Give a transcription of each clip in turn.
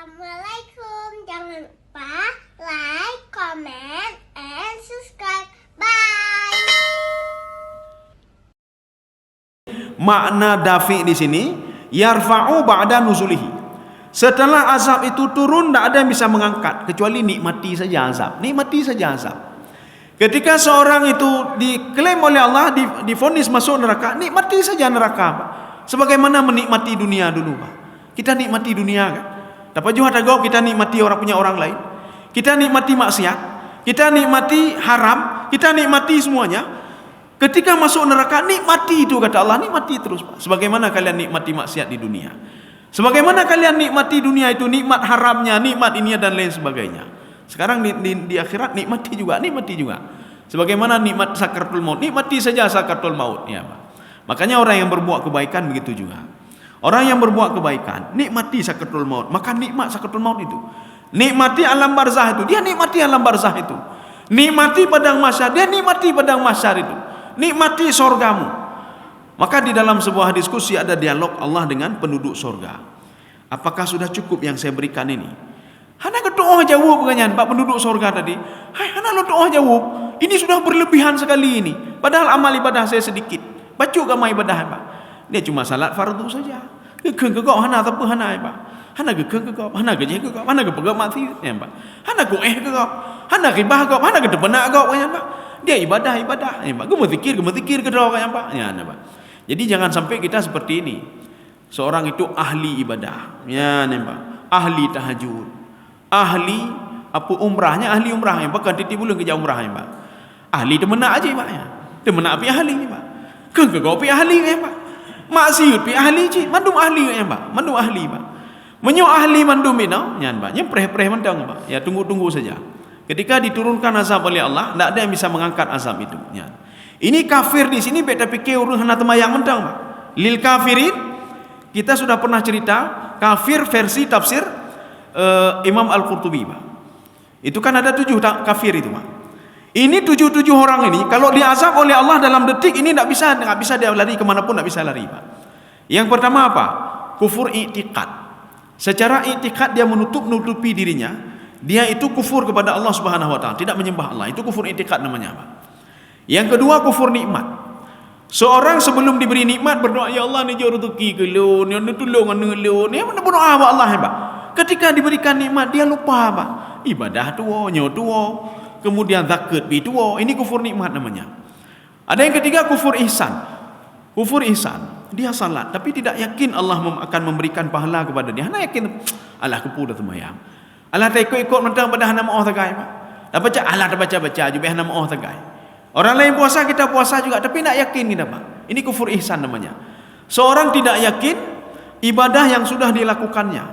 Assalamualaikum. Jangan lupa like, comment, and subscribe. Bye. Makna dafi di sini yarfa'u ba'da nuzulihi. Setelah azab itu turun, tidak ada yang bisa mengangkat kecuali nikmati saja azab. Nikmati saja azab. Ketika seorang itu diklaim oleh Allah, divonis masuk neraka, nikmati saja neraka, Pak. Sebagaimana menikmati dunia dulu, Pak. Kita nikmati dunia, kan? Dapat juga tagau kita nikmati orang punya orang lain. Kita nikmati maksiat, kita nikmati haram, kita nikmati semuanya. Ketika masuk neraka, nikmati itu, kata Allah, nikmati terus, Pak. Sebagaimana kalian nikmati maksiat di dunia. Sebagaimana kalian nikmati dunia itu, nikmat haramnya, nikmat ini dan lain sebagainya. Sekarang di akhirat nikmati juga. Sebagaimana nikmat sakaratul maut, nikmati saja sakaratul maut, ya, Pak. Makanya orang yang berbuat kebaikan begitu juga. Orang yang berbuat kebaikan, nikmati sakaratul maut, maka nikmat sakaratul maut itu. Nikmati alam barzah itu, dia nikmati alam barzah itu. Nikmati padang mahsyar, dia nikmati padang mahsyar itu. Nikmati sorgamu. Maka di dalam sebuah diskusi ada dialog Allah dengan penduduk sorga. Apakah sudah cukup yang saya berikan ini? Hana doa jawab pertanyaan Pak penduduk sorga tadi. Hai, hana doa jawab. Ini sudah berlebihan sekali ini. Padahal amal ibadah saya sedikit. Baca agama ibadah, Pak. Dia cuma salat fardu saja. Gekeng kegok hana apa hana, Pak. Hana gekeng kegok, hana gejeh kegok, hana gepegak mati, ya, Pak. Hana goeh kegok, hana ribah kegok, hana gedebenak kegok, ya, Pak. Dia ibadah, ya, Pak. Gemezikir kegok, ya, Pak. Ya, Pak. Jadi jangan sampai kita seperti ini. Seorang itu ahli ibadah, ya, Pak. Ahli tahajud. Ahli apa umrahnya, ahli umrah, ya, Pak. Kan titip bulan kerja umrah, ya, Pak. Ahli demenak aja, Pak, ya. Demenak pi ahli, ya, Pak. Kegok pi ahli, ya, Pak. Maksiat pi ahli ci, mandum ahli, ya, Pak. Mandum ahli, Pak. Menyo ahli mandum ini, ya, Pak. Nyempreh-preh mandang, Pak. Ya, tunggu saja. Ketika diturunkan azab oleh Allah, tidak ada yang bisa mengangkat azab itu, ya. Ini kafir di sini beda pikir urun hana temayang mendang, Pak. Lil kafirin, kita sudah pernah cerita kafir versi tafsir Imam Al-Qurtubi, Pak. Itu kan ada 7 kafir itu, Pak. Ini 7 orang ini kalau diazab oleh Allah dalam detik ini tidak bisa dia lari kemanapun, tidak bisa lari, Pak. Yang pertama apa? Kufur i'tiqad. Secara i'tiqad dia menutupi dirinya. Dia itu kufur kepada Allah Subhanahu wa taala, tidak menyembah Allah. Itu kufur i'tiqad namanya, Pak. Yang kedua kufur nikmat. Seorang sebelum diberi nikmat berdoa, ya Allah ni jauh rezeki ke lu, ni tolong anu lu, ni mana berdoa kepada Allah, Pak. Ketika diberikan nikmat dia lupa, Pak. Ibadah tuo, nyo tuo, kemudian zakat bi tuo. Ini kufur nikmat namanya. Ada yang ketiga kufur ihsan. Kufur ihsan, dia salat tapi tidak yakin Allah akan memberikan pahala kepada dia. Hanya yakin alah kepu dah semayang. Alah tak ikut mentang pada hana mau tagai, Pak. Dah baca alah dah baca juga hana mau tagai. Orang lain puasa, kita puasa juga, tapi tak yakin kita, Pak. Ini kufur ihsan namanya. Seorang tidak yakin ibadah yang sudah dilakukannya.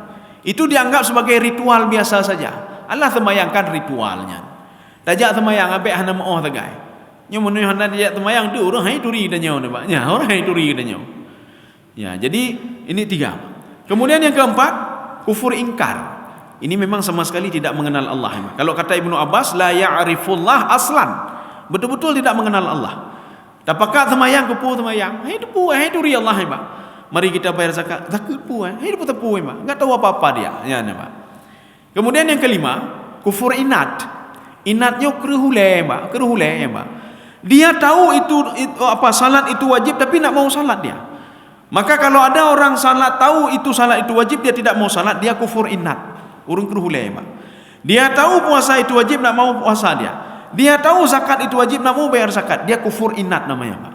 Itu dianggap sebagai ritual biasa saja. Allah semayangkan ritualnya. Tajak semayang, abek hana mau tagai. Nyo menuh hana tajak semayang, tu orang hai turi dan nyo, Pak. Ya, orang hai turi dan nyo. Ya, jadi ini 3. Kemudian yang keempat, kufur ingkar. Ini memang sama sekali tidak mengenal Allah, Pak. Kalau kata Ibnu Abbas, la ya'rifullah aslan. Betul-betul tidak mengenal Allah. Tapakat semayang kepu semayang. Hai tepu, hai turi Allah, Pak. Mari kita bayar zakat. Zakat pu, hai tepu, Pak. Enggak tahu apa-apa dia. Ya, Pak. Kemudian yang kelima, kufur inat. Inatnya kerhule, Pak. Kerhule, ya, Pak. Dia tahu itu apa salat itu wajib tapi nak mau salat dia. Maka kalau ada orang salat tahu itu salat itu wajib dia tidak mau salat, dia kufur inat. Urung kerhule, Pak. Dia tahu puasa itu wajib nak mau puasa dia. Dia tahu zakat itu wajib, nak mau bayar zakat. Dia kufur inat namanya, Pak.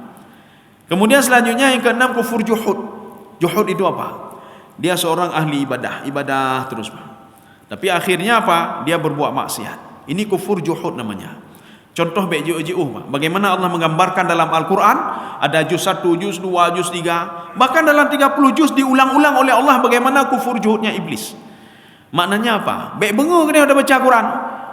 Kemudian selanjutnya yang keenam kufur juhud. Juhud itu apa? Dia seorang ahli ibadah terus, Pak. Tapi akhirnya apa? Dia berbuat maksiat. Ini kufur juhud namanya. Contoh beji'u, Pak. Bagaimana Allah menggambarkan dalam Al-Quran, ada juz 1, juz 2, juz 3. Bahkan dalam 30 juz diulang-ulang oleh Allah bagaimana kufur juhudnya iblis. Maknanya apa? Baik bengu kena ada baca Quran.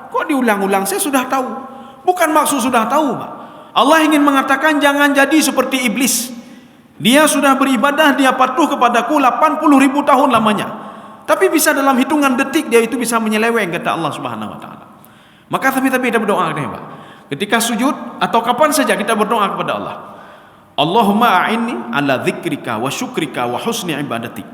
Kok diulang-ulang? Saya sudah tahu. Bukan maksud sudah tahu, Pak. Allah ingin mengatakan jangan jadi seperti iblis. Dia sudah beribadah, dia patuh kepadaku 80.000 tahun lamanya. Tapi bisa dalam hitungan detik dia itu bisa menyeleweng, kata Allah Subhanahu wa taala. Maka tapi kita berdoa, Pak. Ketika sujud atau kapan saja kita berdoa kepada Allah. Allahumma a'inni ala dzikrika wa syukrika wa husni ibadatik.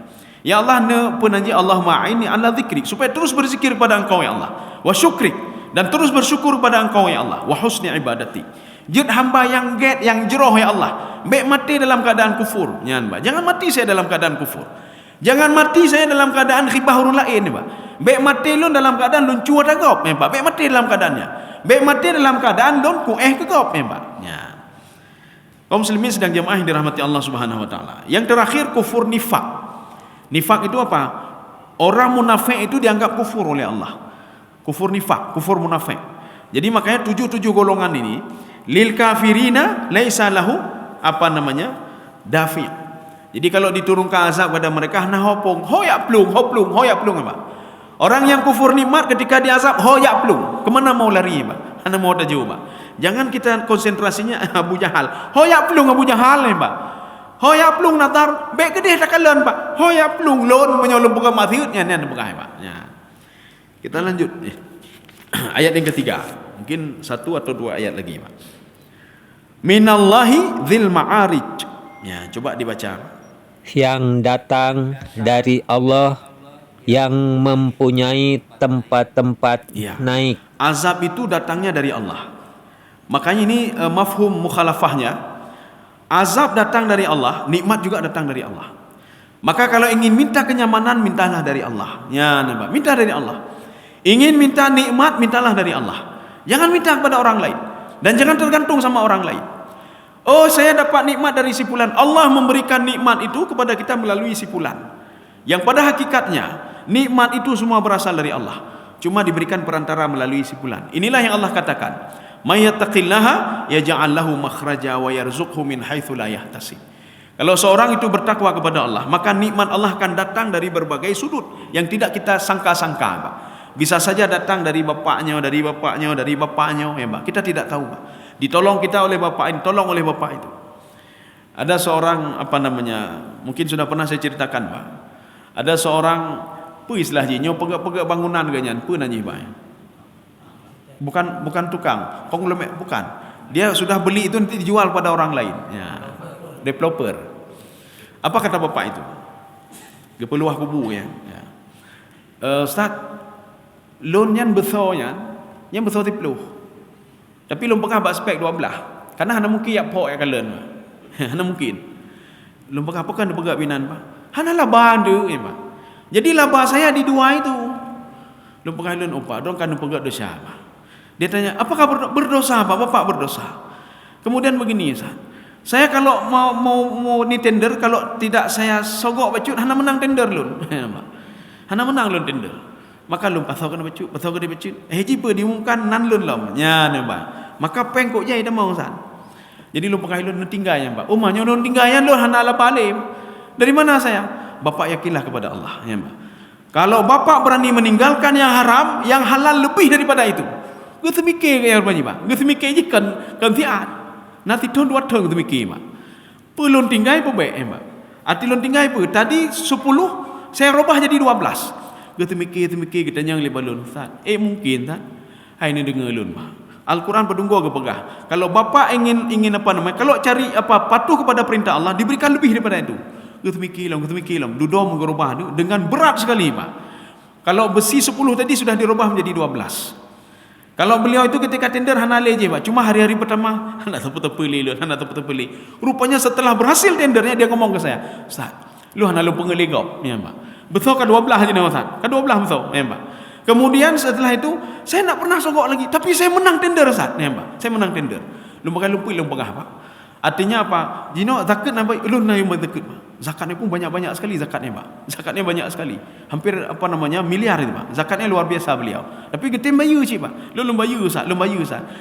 Ya Allah, ne penanji Allah ma'ini ala dzikri, supaya terus berzikir pada Engkau ya Allah, wa syukri, dan terus bersyukur pada Engkau ya Allah, wa husni ibadati. Jid hamba yang get yang jeroh ya Allah, baik mati dalam keadaan kufur. Jangan mati saya dalam keadaan kufur. Jangan mati saya dalam keadaan khibah orang lain, Pak. Baik mati lun dalam keadaan lun cuat agop, Pak. Baik mati dalam keadaannya. Baik mati dalam keadaan lun kueh kegop, Pak. Ya. Kaum muslimin sedang jamaah yang dirahmati Allah Subhanahu wa taala. Yang terakhir kufur nifak. Nifak itu apa? Orang munafik itu dianggap kufur oleh Allah. Kufur nifak, kufur munafik. Jadi makanya 7 golongan ini lil kafirina laisa lahu dafi'. Jadi kalau diturunkan azab kepada mereka nah hopong hoyak plung apa? Orang yang kufur nikmat ketika diazab hoyak plung. Kemana mau lari, Pak? Anda mau tahu, Pak? Jangan kita konsentrasinya Abu Jahal. Hoyak plung Abu Jahal, Pak. Hoyak plung natar baik gede takalan, Pak. Hoyak plung lon menyolong bukan mathiutnya ni anda pegang, Pak. Ya. Kita lanjut. Ayat yang ketiga. Mungkin 1 atau 2 ayat lagi, Pak. Minallahi dzil ma'arij. Ya, coba dibaca. Yang datang dari Allah yang mempunyai tempat-tempat naik. Azab itu datangnya dari Allah. Makanya ini mafhum mukhalafahnya. Azab datang dari Allah, nikmat juga datang dari Allah. Maka kalau ingin minta kenyamanan, mintalah dari Allah. Ya, nampak. Minta dari Allah. Ingin minta nikmat, mintalah dari Allah. Jangan minta kepada orang lain. Dan jangan tergantung sama orang lain. Oh, saya dapat nikmat dari si fulan. Allah memberikan nikmat itu kepada kita melalui si fulan. Yang pada hakikatnya nikmat itu semua berasal dari Allah. Cuma diberikan perantara melalui si fulan. Inilah yang Allah katakan, "May yattaqillaha yaj'al lahu makhraja wa yarzuqhu min haitsu la yahtasib." Kalau seorang itu bertakwa kepada Allah, maka nikmat Allah akan datang dari berbagai sudut yang tidak kita sangka-sangka, Pak. Bisa saja datang dari bapaknya, ya, Pak. Kita tidak tahu, Pak. Ditolong kita oleh bapak ini, tolong oleh bapak itu. Ada seorang mungkin sudah pernah saya ceritakan, Pak. Ada seorang islah jinyo pegak-pegak bangunan ganyan, nanyi, Pak. Bukan tukang, penglemek, bukan. Dia sudah beli itu nanti dijual pada orang lain. Ya. Developer. Apa kata bapak itu? Gepeluah kubu ya. Ustaz, loan yang besarnya, yang besar 10. Tapi lom pekah bak spek 12. Karena hana mungkin ya pok ya kalen. Hana mungkin. Lom pekah apa kan pegak binan, Pak? Hana laba ande, Pak. Jadi laba saya di 2 itu. Lom pekah lon opak, dong kan pegak dosa, Pak. Dia tanya, "Apakah berdosa, Pak? Bapak berdosa?" Kemudian begini, Ustaz. Saya kalau mau ni tender, kalau tidak saya sogok bacut, hana menang tender lon. Hana menang lon tender. Maka lom pasau kan bacut, jipa diumumkan nan lon lom. Ya, Pak. Maka pengkok jai dah mau, Ustaz. Jadi lom pakai lon tinggayan, Pak. Umahnya lon tinggayan lon hana la palim. Dari mana saya? Bapak yakinlah kepada Allah, ya, Pak. Kalau bapak berani meninggalkan yang haram, yang halal lebih daripada itu. Gue mikir ya, Pak. Gue mikir je kan tiat. Nanti tahun 2 tahun gue mikir, Pak. Pelon tinggai pun baik, Pak. Arti lon tinggai pun tadi 10 saya robah jadi 12. Gue mikir kita yang lebih balon, Ustaz. Mungkin, Ustaz. Hai ni dengar lon, Pak. Al-Quran pedunggu ke pegah. Kalau bapak ingin kalau cari patuh kepada perintah Allah, diberikan lebih daripada itu. Gue mikir lam, duduk mengubah dengan berat sekali, Pak. Kalau besi 10 tadi sudah dirubah menjadi 12. Kalau beliau itu ketika tender hana leje, Pak. Cuma hari-hari pertama hana tepi li. Rupanya setelah berhasil tendernya dia ngomong ke saya, "Ustaz, lu hana lu pengelegop." Ya, Pak. Betul ke 12 aja, Ustaz. Ke 12 betul, ya, Pak. Kemudian setelah itu saya tak pernah sogok lagi, tapi saya menang tender, Ustaz. Ya, Pak. Saya menang tender. Lu pakai lumpuh Pak. Artinya apa? Jino zakat nampak ulun na yung zakat, Pak. Zakatnya pun banyak-banyak sekali zakatnya, Pak. Zakatnya banyak sekali. Hampir miliar itu, Pak. Zakatnya luar biasa beliau. Tapi getem bayu cik, Pak. Lu bayu, Ustaz.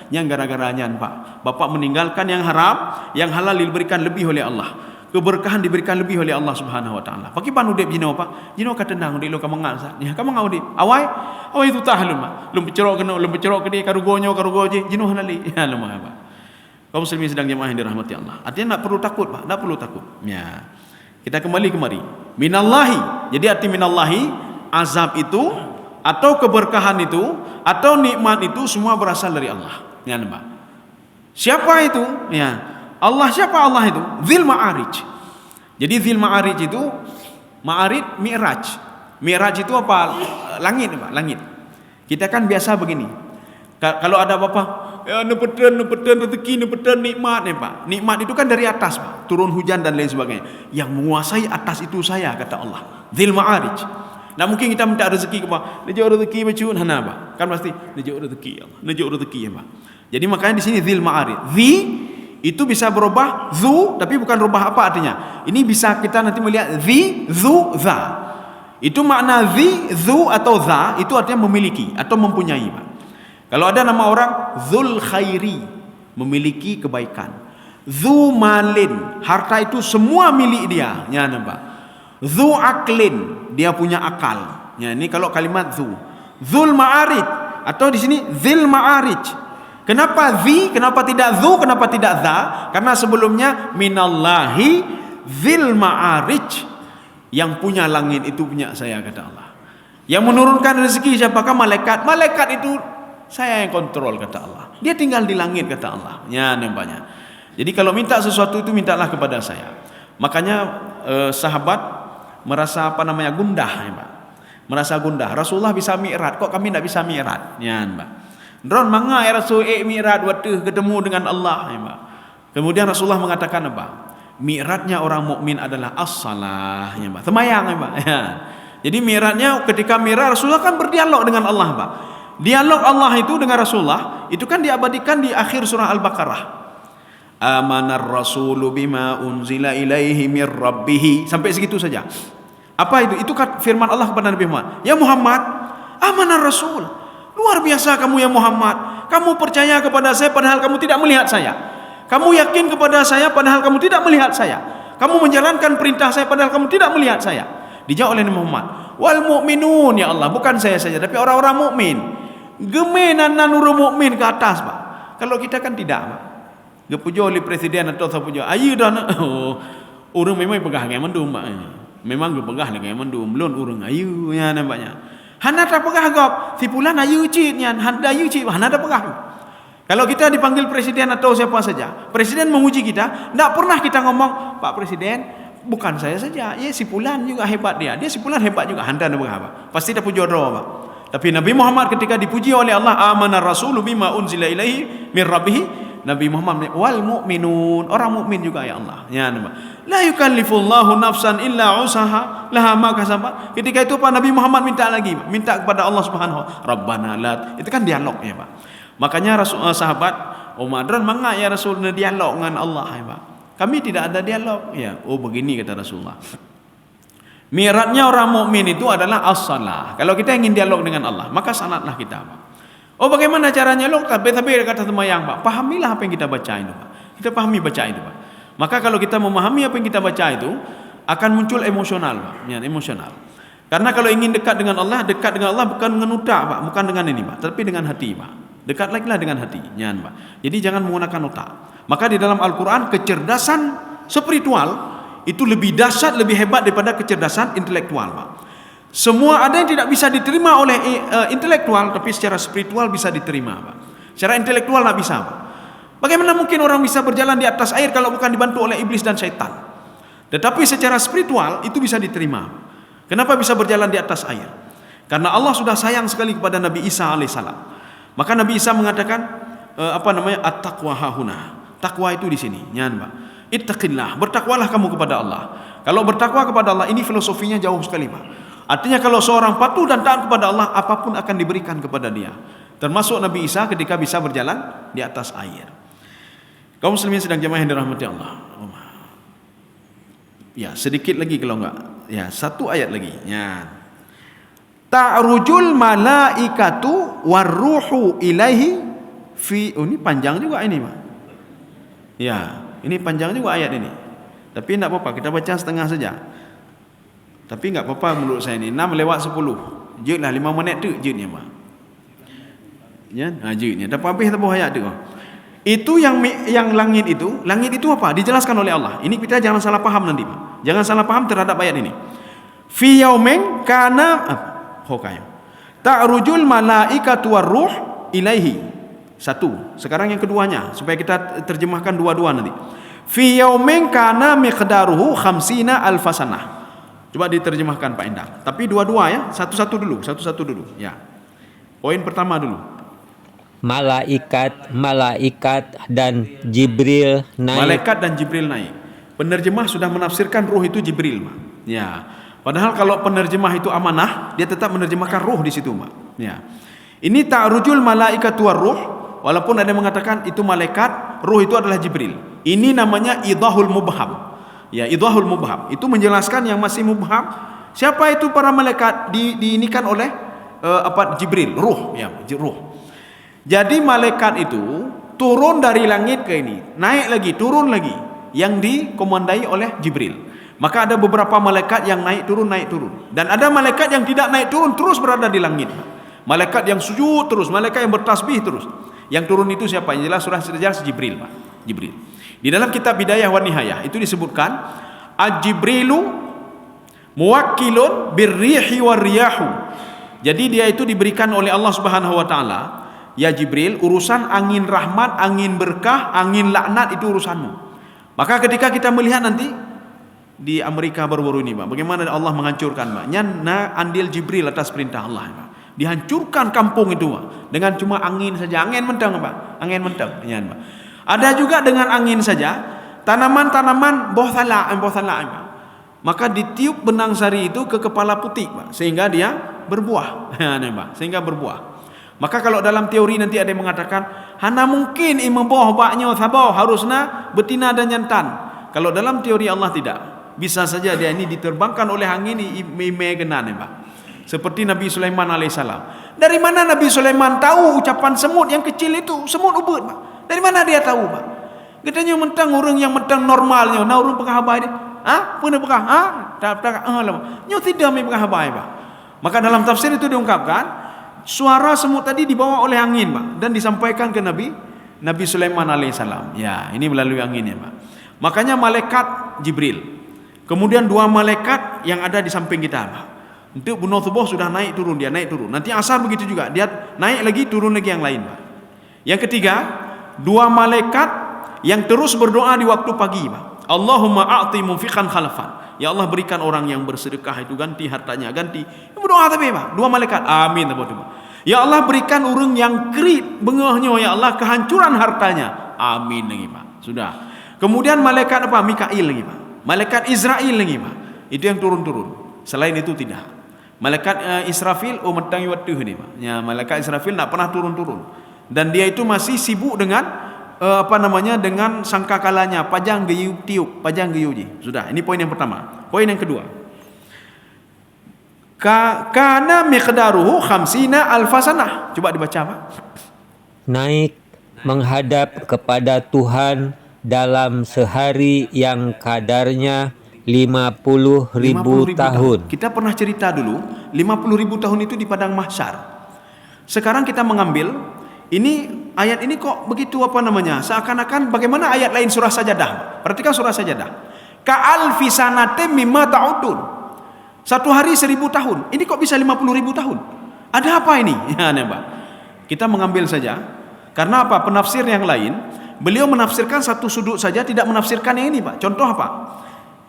Yang gara-garanya, Pak. Bapak meninggalkan yang haram, yang halal diberikan lebih oleh Allah. Keberkahan diberikan lebih oleh Allah Subhanahu wa taala. Pagi pan udip jino, Pak. Jino kata tenang udip lu kamu ngat. Ya, kamu ngau udip. Awai itu tahlum, Pak. Lu bercerok ke dia karugoje jino hanali. Ya, lu mah, Pak. Kaum muslimin sedang jemaah yang dirahmati Allah. Artinya tak perlu takut, Pak. Tak perlu takut. Ya. Kita kembali kemari. Minallahi. Jadi arti minallahi, azab itu atau keberkahan itu atau nikmat itu semua berasal dari Allah. Ya, Pak. Siapa itu? Ya. Allah, siapa Allah itu? Dzil Ma'arij. Jadi Dzil Ma'arij itu Ma'arij, mi'raj. Mi'raj itu apa? Langit, Pak, langit. Kita kan biasa begini. Kalau ada apa-apa, ya nepetan rezeki, nepetan nikmat nih Pak. Nikmat itu kan dari atas Pak, turun hujan dan lain sebagainya. Yang menguasai atas itu saya, kata Allah. Dzil Ma'arij. Nah mungkin kita minta rezeki ke Pak, nejuk rezeki macun hana Pak. Kan pasti nejuk rezeki ya Allah, nejuk rezeki ya Pak. Jadi makanya di sini Dzil Ma'arij. Dzi itu bisa berubah zu, tapi bukan rubah apa artinya. Ini bisa kita nanti melihat dzi, zu, za. Itu makna dzi, zu atau za itu artinya memiliki atau mempunyai Pak. Kalau ada nama orang Dzul Khairi, memiliki kebaikan. Dzu malin, harta itu semua milik dia, ya nampak. Dzu aklin, dia punya akal. Ya, ini kalau kalimat dzu. Dzul Ma'arij atau di sini Dzil Ma'arij. Kenapa zi? Kenapa tidak zu? Kenapa tidak za? Karena sebelumnya minallahi Dzil Ma'arij. Yang punya langit itu punya saya, kata Allah. Yang menurunkan rezeki siapakah? Malaikat. Malaikat itu saya yang kontrol, kata Allah. Dia tinggal di langit, kata Allah. Ya, nampaknya. Jadi kalau minta sesuatu itu mintalah kepada saya. Makanya sahabat merasa gundah, ya, Pak. Merasa gundah. Rasulullah bisa mi'raj, kok kami tidak bisa mi'raj? Ya, Pak. Dron manga ya Rasul mi'raj waktu ketemu dengan Allah, ya, Pak. Kemudian Rasulullah mengatakan apa? Mi'rajnya orang mukmin adalah as-salah, ya, Pak. Semayang, ya, Pak. Ya. Jadi mi'rajnya ketika mi'raj Rasulullah kan berdialog dengan Allah, Pak. Dialog Allah itu dengan Rasulullah itu kan diabadikan di akhir surah Al-Baqarah. Amanar rasulu bima unzila ilaihi mir rabbih. Sampai segitu saja. Apa itu? Itu kan firman Allah kepada Nabi Muhammad. Ya Muhammad, amanar rasul. Luar biasa kamu ya Muhammad. Kamu percaya kepada saya padahal kamu tidak melihat saya. Kamu yakin kepada saya padahal kamu tidak melihat saya. Kamu menjalankan perintah saya padahal kamu tidak melihat saya. Dijawab oleh Nabi Muhammad. Wal mu'minun, ya Allah, bukan saya saja tapi orang-orang mukmin. Gemenan nuru mukmin ke atas, Pak. Kalau kita kan tidak, Pak. Gepujo oleh presiden atau sapujo. Ayu dah nak. Urang memang pegah dengan mendum, Pak. Memang gepegah dengan mendum. Belum urang ayu ya nampaknya. Hana tak pegah gop. Sipulan ayu cit nyan, handa ayu cit, hana tak pegah. Kalau kita dipanggil presiden atau siapa saja, presiden menguji kita, tidak pernah kita ngomong, Pak Presiden, bukan saya saja, ya sipulan juga hebat dia sipulan hebat juga, handa tak pegah, Pak. Pasti tak puji doa, Pak. Tapi Nabi Muhammad ketika dipuji oleh Allah, amanar rasulu bima unzila ilaihi mir rabbih, Nabi Muhammad wal mu'minun, orang mukmin juga ya Allah. Ya Nabi. La yukallifullahu nafsan illa usaha laha ma kasabat. Ketika itu Pak Nabi Muhammad minta lagi, minta kepada Allah Subhanahu wa taala, Rabbana la. Itu kan dialog ya, Pak. Makanya sahabat Umar dan mangga ya Rasul dialog dengan Allah ya, Pak. Kami tidak ada dialog. Ya, oh begini kata Rasulullah. Mi'rajnya orang mukmin itu adalah as-salah. Kalau kita ingin dialog dengan Allah, maka salatlah kita, Pak. Oh bagaimana caranya lo? Tapi kata semayang, Pak. Pahamilah apa yang kita baca itu, Pak. Kita pahami baca itu, Pak. Maka kalau kita memahami apa yang kita baca itu, akan muncul emosional, Pak. Ya, emosional. Karena kalau ingin dekat dengan Allah bukan dengan otak, Pak. Bukan dengan ini, Pak. Tapi dengan hati, Pak. Dekat lagi lah dengan hati, ya, Pak. Jadi jangan menggunakan otak. Maka di dalam Al-Quran kecerdasan spiritual itu lebih dahsyat, lebih hebat daripada kecerdasan intelektual, Pak. Semua ada yang tidak bisa diterima oleh intelektual, tapi secara spiritual bisa diterima, Pak. Secara intelektual tidak bisa, Pak. Bagaimana mungkin orang bisa berjalan di atas air kalau bukan dibantu oleh iblis dan syaitan? Tetapi secara spiritual itu bisa diterima. Kenapa bisa berjalan di atas air? Karena Allah sudah sayang sekali kepada Nabi Isa alaihissalam. Maka Nabi Isa mengatakan at-taqwa hahuna. Takwa itu di sini, nyan, Pak. Ittaqillah, bertakwalah kamu kepada Allah. Kalau bertakwa kepada Allah, ini filosofinya jauh sekali, Pak. Artinya kalau seorang patuh dan taat kepada Allah, apapun akan diberikan kepada dia. Termasuk Nabi Isa ketika bisa berjalan di atas air. Kaum muslimin sedang jamaah yang dirahmati Allah. Ya, sedikit lagi kalau enggak. Ya, satu ayat lagi. Ya. Ta'rujul malaikatu warruhu ilaihi fi. Oh, ini panjang juga ini, Pak. Ya, ini panjang juga ayat ini. Tapi tidak apa-apa, kita baca setengah saja. Tapi enggak apa-apa menurut saya ini 6 lewat 10. Jut lah 5 minit tu jutnya, Pak. Ya, jutnya. Dapat habis tak ayat tu. Itu yang langit itu apa? Dijelaskan oleh Allah. Ini kita jangan salah paham nanti, Pak. Jangan salah paham terhadap ayat ini. Fi yaumin kana hokayo. Ta'rujul malaikatu warruh ilaihi. Satu. Sekarang yang keduanya supaya kita terjemahkan dua-dua nanti. Fi yaumin kana miqdaruhu 50 alfasanah. Coba diterjemahkan Pak Endang. Tapi dua-dua ya, satu-satu dulu. Ya. Poin pertama dulu. Malaikat dan Jibril naik. Malaikat dan Jibril naik. Penerjemah sudah menafsirkan ruh itu Jibril, Pak. Ya. Padahal kalau penerjemah itu amanah, dia tetap menerjemahkan ruh di situ, Pak. Ya. Ini ta'rujul malaikatu war-ruh, walaupun ada yang mengatakan itu malaikat, ruh itu adalah Jibril. Ini namanya idahul mubham. Ya, idahul mubham. Itu menjelaskan yang masih mubham. Siapa itu para malaikat diinikan oleh Jibril, ruh, ya, ruh. Jadi malaikat itu turun dari langit ke ini, naik lagi, turun lagi, yang dikomandai oleh Jibril. Maka ada beberapa malaikat yang naik turun, dan ada malaikat yang tidak naik turun, terus berada di langit. Malaikat yang sujud terus, malaikat yang bertasbih terus. Yang turun itu siapa? Yang jelas surah sejelas Jibril, Pak. Jibril. Di dalam kitab Bidayah wan Nihayah itu disebutkan Jibrilu muwakkilun birrihi warriyahu. Jadi dia itu diberikan oleh Allah Subhanahu wa taala, ya Jibril, urusan angin rahmat, angin berkah, angin laknat itu urusanmu. Maka ketika kita melihat nanti di Amerika baru-baru ini, Pak, bagaimana Allah menghancurkan, Pak, nyana andil Jibril atas perintah Allah, Pak. Dihancurkan kampung itu, Pak, dengan cuma angin saja, angin mentang, Pak, angin mentang, ya, Pak. Ada juga dengan angin saja tanaman-tanaman bohsala, Pak. Maka ditiup benang sari itu ke kepala putih, Pak, sehingga dia berbuah, ya, Pak, sehingga berbuah. Maka kalau dalam teori nanti ada yang mengatakan hana mungkin imboh baknya sabau harusnya betina dan jantan. Kalau dalam teori Allah tidak. Bisa saja dia ini diterbangkan oleh angin imegenan, Pak. Seperti Nabi Sulaiman alaihissalam. Dari mana Nabi Sulaiman tahu ucapan semut yang kecil itu? Semut ubud, Pak. Dari mana dia tahu, Pak? Katanya mentang orang yang mentang normalnya, nah orang penghabai dia. Pernah bekah? Tak lama. Nyo tidak me penghabai, Pak. Maka dalam tafsir itu diungkapkan suara semut tadi dibawa oleh angin, Pak, dan disampaikan ke Nabi Sulaiman alaihissalam. Ya, ini melalui anginnya, Pak. Makanya malaikat Jibril. Kemudian dua malaikat yang ada di samping kita, Pak. Untuk bunuh tubuh sudah naik turun, dia naik turun. Nanti asar begitu juga, dia naik lagi turun lagi yang lain, Pak. Yang ketiga, dua malaikat yang terus berdoa di waktu pagi, Pak. Allahumma a'ti munfiqan khalafan. Ya Allah, berikan orang yang bersedekah itu ganti hartanya, ganti. Berdoa tapi, Pak, dua malaikat. Amin, Pak. Ya Allah, berikan orang yang krit bengahnya, ya Allah, kehancuran hartanya. Amin lagi, Pak. Sudah. Kemudian malaikat apa? Mikail lagi, Pak. Malaikat Israel lagi, Pak. Itu yang turun-turun. Selain itu tidak. Malaikat Israfil metangi waktu ini, Pak. Ya, malaikat Israfil tidak pernah turun-turun. Dan dia itu masih sibuk dengan dengan sangkakalanya, pajang geyuk tiup, pajang geyuji. Sudah, ini poin yang pertama. Poin yang kedua. Kana miqdaruhu khamsina alfasanah. Coba dibaca, Pak. Naik menghadap kepada Tuhan dalam sehari yang kadarnya 50.000 tahun. Kita pernah cerita dulu 50.000 tahun itu di padang mahsyar. Sekarang kita mengambil ini ayat ini kok begitu seakan-akan bagaimana ayat lain surah Sajadah. Perhatikan surah Sajadah. Ka'alfi sanatin mimma ta'udun. Satu hari 1000 tahun. Ini kok bisa 50.000 tahun? Ada apa ini? Ya, Pak. Kita mengambil saja. Karena apa? Penafsir yang lain, beliau menafsirkan satu sudut saja, tidak menafsirkan yang ini, Pak. Contoh apa?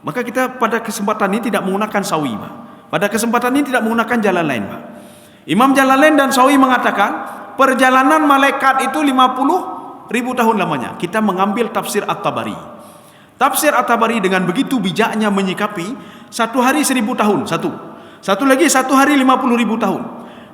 Maka kita pada kesempatan ini tidak menggunakan sawi, Pak. Pada kesempatan ini tidak menggunakan jalan lain, Pak. Imam Jalalain dan Sawi mengatakan perjalanan malaikat itu 50.000 tahun lamanya. Kita mengambil tafsir At-Tabari. Tafsir At-Tabari dengan begitu bijaknya menyikapi satu hari 1000 tahun. Satu lagi satu hari 50.000 tahun.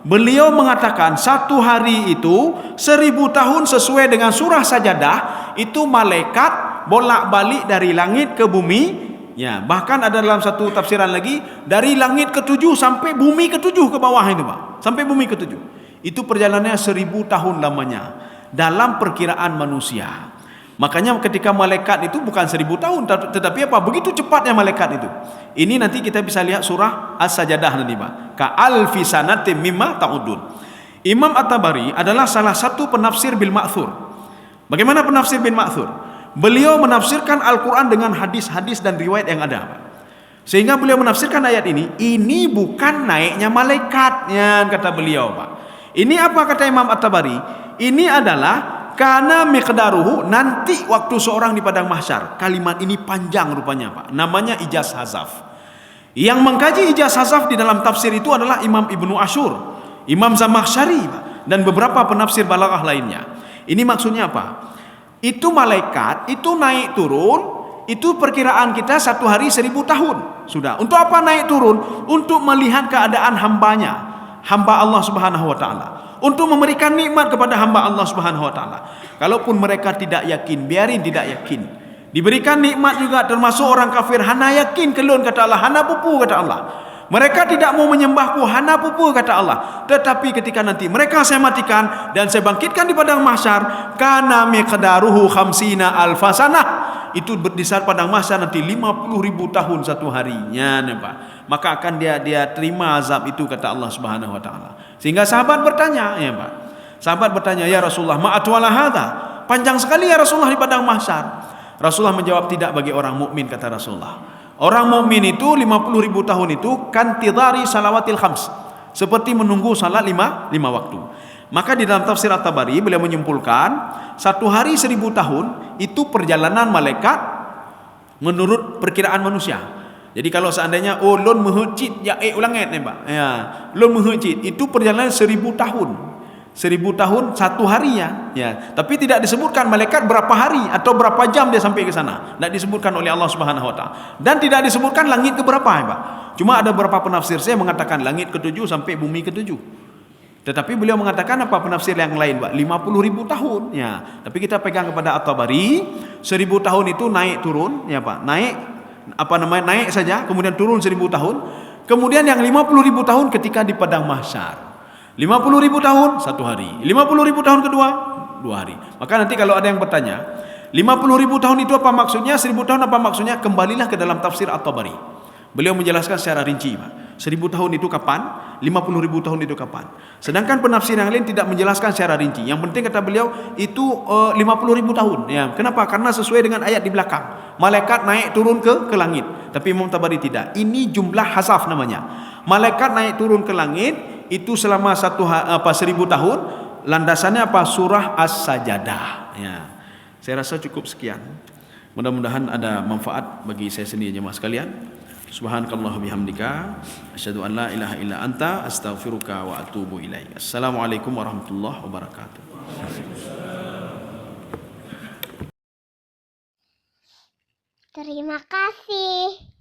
Beliau mengatakan satu hari itu 1000 tahun sesuai dengan surah Sajadah. Itu malaikat bolak-balik dari langit ke bumi. Ya, bahkan ada dalam satu tafsiran lagi dari langit ke-7 sampai bumi ke-7 ke bawah itu, Pak. Sampai bumi ke-7. Itu perjalanannya 1000 tahun lamanya dalam perkiraan manusia. Makanya ketika malaikat itu bukan 1000 tahun, tetapi apa? Begitu cepatnya malaikat itu. Ini nanti kita bisa lihat surah As-Sajadah nanti, Pak. Ka'alfi sanatin mimma ta'udun. Imam At-Tabari adalah salah satu penafsir bil ma'thur. Bagaimana penafsir bil ma'thur? Beliau menafsirkan Al-Quran dengan hadis-hadis dan riwayat yang ada, Pak. Sehingga beliau menafsirkan ayat ini bukan naiknya malaikatnya, kata beliau, Pak. Ini apa kata Imam At-Tabari? Ini adalah kana miqdaruhu, nanti waktu seorang di padang mahsyar. Kalimat ini panjang rupanya, Pak. Namanya ijaz hazaf. Yang mengkaji ijazah hazaf di dalam tafsir itu adalah Imam Ibnu Ashur, Imam Zamakhsyari, dan beberapa penafsir balaghah lainnya. Ini maksudnya apa? Itu malaikat itu naik turun, itu perkiraan kita 1 hari 1000 tahun. Sudah. Untuk apa naik turun? Untuk melihat keadaan hambanya, hamba Allah Subhanahu wa taala. Untuk memberikan nikmat kepada hamba Allah Subhanahu wa taala. Kalaupun mereka tidak yakin, biarin tidak yakin. Diberikan nikmat juga, termasuk orang kafir, hana yakin kelun kata Allah, hana pupu kata Allah. Mereka tidak mau menyembahku, hana pupu kata Allah. Tetapi ketika nanti mereka saya matikan dan saya bangkitkan di padang mahsyar, kana miqdaruhu khamsina alfasanah, itu di saat padang mahsyar nanti 50.000 tahun satu harinya, nampak. Maka akan dia terima azab itu kata Allah Subhanahu wa taala. Sehingga sahabat bertanya, ya Pak. Sahabat bertanya, ya Rasulullah, ma atwala hadza? Panjang sekali ya Rasulullah di padang mahsyar. Rasulullah menjawab, tidak bagi orang mukmin kata Rasulullah. Orang mukmin itu 50.000 tahun itu kan tidari salawatil khams, seperti menunggu salat 5 waktu. Maka di dalam tafsir At-Tabari beliau menyimpulkan 1 hari 1000 tahun itu perjalanan malaikat menurut perkiraan manusia. Jadi kalau seandainya lon mehecit ya ulanget nih Pak. Ya, lon mehecit itu perjalanan 1000 tahun. 1000 tahun 1 hari ya. Tapi tidak disebutkan malaikat berapa hari atau berapa jam dia sampai ke sana. Tidak disebutkan oleh Allah Subhanahu wa taala. Dan tidak disebutkan langit ke berapa ya Pak. Cuma ada beberapa penafsir saya mengatakan langit ke-7 sampai bumi ke-7. Tetapi beliau mengatakan apa penafsir yang lain Pak? 50.000 tahun ya. Tapi kita pegang kepada At-Tabari, 1000 tahun itu naik turun ya Pak. Naik saja, kemudian turun 1000 tahun. Kemudian yang 50.000 tahun ketika di padang mahsyar. 50.000 tahun 1 hari, 50.000 tahun kedua 2 hari. Maka nanti kalau ada yang bertanya 50.000 tahun itu apa maksudnya, 1000 tahun apa maksudnya, kembalilah ke dalam tafsir At-Tabari. Beliau menjelaskan secara rinci Pak. 1000 tahun itu kapan, 50.000 tahun itu kapan. Sedangkan penafsir yang lain tidak menjelaskan secara rinci. Yang penting kata beliau itu 50.000 tahun ya. Kenapa? Karena sesuai dengan ayat di belakang. Malaikat naik turun ke langit. Tapi Imam Tabari tidak. Ini jumlah hazaf namanya. Malaikat naik turun ke langit itu selama 1000 tahun. Landasannya apa? Surah As-Sajadah ya. Saya rasa cukup sekian. Mudah-mudahan ada manfaat bagi saya sendiri jemaah sekalian. Subhanakallah bihamdika asyhadu an la ilaha illa anta astaghfiruka wa atubu ilaik. Assalamualaikum warahmatullahi wabarakatuh. Terima kasih.